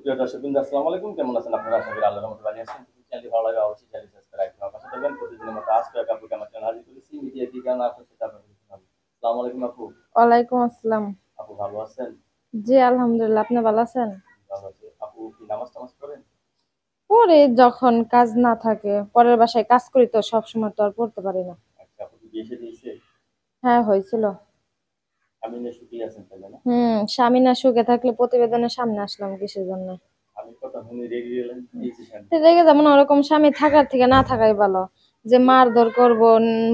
সুপ্রিয় দর্শকবৃন্দ, আসসালামু আলাইকুম। কেমন আছেন আপনারা? আশা করি আল্লাহর রহমতে ভালো আছেন। যদি চ্যানেলটি ভালো লাগে অবশ্যই চ্যানেলটি সাবস্ক্রাইব করে পাশে থাকবেন। প্রতিদিনের মতো আজকে এক আপুকে আমার চ্যানেলে হাজির করেছি। মিডিয়া কি গান আছে সেটা আপনাদের জানাবো। আসসালামু আলাইকুম আপু। ওয়ালাইকুম আসসালাম। আপু ভালো আছেন? জি আলহামদুলিল্লাহ, আপনি ভালো আছেন? ভালো আছি। আপু কি নামাজ পড়েন? পরে যখন কাজ না থাকে, পরের বাসায় কাজ করি তো সব সময় তো আর পড়তে পারি না। আচ্ছা, আপু কি বিয়ে শাদী হয়েছে? হ্যাঁ, হয়েছিল। আমি না সুখী আছেন তাহলে না? স্বামী না সুখে থাকলে প্রতিবেদনের সামনে আসলাম কিসের জন্য? আমি কথা শুনে রেগে গেলেন এই যে কেন? তো দেখে যেমন ওরকম স্বামী থাকার থেকে না থাকাই ভালো। যে মারধর করবো,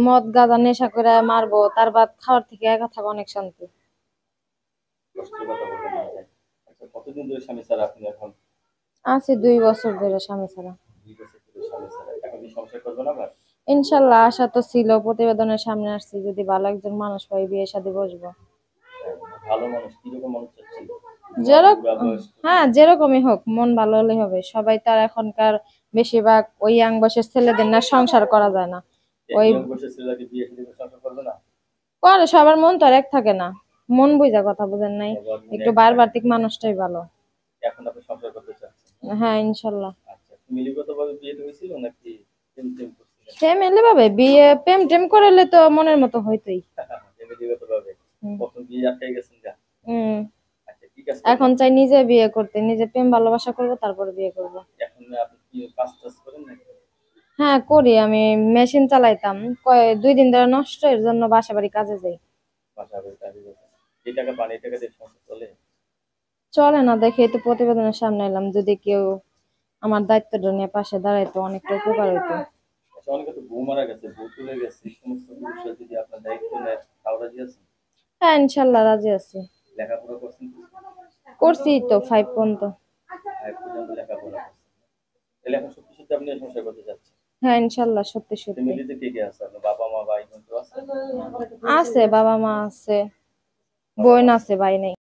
মদ গাঁজা নেশা করে মারবো, তার বাদ খাওয়ার থেকে একা থাকা অনেক শান্তি। কষ্টের কথা বলবেন না ভাই। আচ্ছা, কতদিন ধরে স্বামী ছাড়া আপনি এখন? আছি 2 বছর ধরে স্বামী ছাড়া। 2 বছর ধরে স্বামী ছাড়া। এখন কি সংসার করবেন আবার? ইনশাল্লাহ আশা তো ছিল, প্রতিবেদনের সামনে আসছি, যদি ভালো একজন মানুষ পাই বিয়ে শাদী বসবো। হ্যাঁ, ভালো মানুষ কিরকম মানুষ চাচ্ছেন? জোয়ান বুড়া যেরকম, বয়স্ক? হ্যাঁ যেরকমই হোক মন ভালো হলেই হবে। সবাই তার এখনকার বেশিরভাগ ওই ইয়াং বয়সের ছেলেদের না সংসার করা যায় না। ওই ইয়ং বয়সের ছেলেরা কি বিয়ে শাদী করে সংসার করবে না? করে, সবার মন তো আর এক থাকে না। মন বুঝা কথা বুঝেন নাই। সবার মনে একটু এক থাকে বারবার্তিক না। মানুষটাই ভালো। এখন আপনি সংসার করতে চাচ্ছেন না? হ্যাঁ ইনশাল্লাহ। আচ্ছা, ফ্যামিলিগতভাবে বিয়ে হয়েছিল নাকি প্রেম করছিলেন? ফ্যামিলি ভাবে বিয়ে, প্রেম টেম করলে তো মনের মতো হইতোই। ফ্যামিলিগতভাবে হুম। প্রথম বিয়ে আটকে গেছেন গা? হুম। আচ্ছা, কি কাজ করেন এখন আপনি? চাই নিজে বিয়ে করতে, নিজে প্রেম ভালোবাসা করবো তারপরে বিয়ে করব। এখন আপনি কি কাজ টাজ করেন নাকি? হ্যাঁ করি, আমি মেশিন চালাইতাম। 2 দিন ধরে নষ্ট, এর জন্য বাসা বাড়ি কাজে যাই। বাসা বাড়ি কাজে গেছেন? এই টাকা পান, এই টাকা দিয়ে সংসার চলে? চলে না দেখে তো প্রতিবেদনের সামনে এলাম, যদি কেউ আমার দায়িত্বটা নিয়ে পাশে দাঁড়াইতো অনেকটা উপকার হইতো। আচ্ছা, অনেকে তো বউ মারা গেছে, বউ চলে গেছে, এই সমস্ত পুরুষরা যদি আপনার দায়িত্ব নেয় তাও রাজি আছেন? হ্যাঁ ইনশাল্লাহ রাজি আছি। লেখাপড়া করছেন তো? করছি তো 5 পর্যন্ত। 5 পর্যন্ত লেখাপড়া করছেন? তাহলে এখন সত্যি সত্যি আপনি সংসার করতে চাচ্ছেন? হ্যাঁ ইনশাল্লাহ সত্যি সত্যি। ফ্যামিলিতে কে কে আছে? আপনার বাবা মা ভাই বোন তো আছে? আছে, বাবা মা আছে, বাবা বোন মা আছে? আছে, ভাই নেই।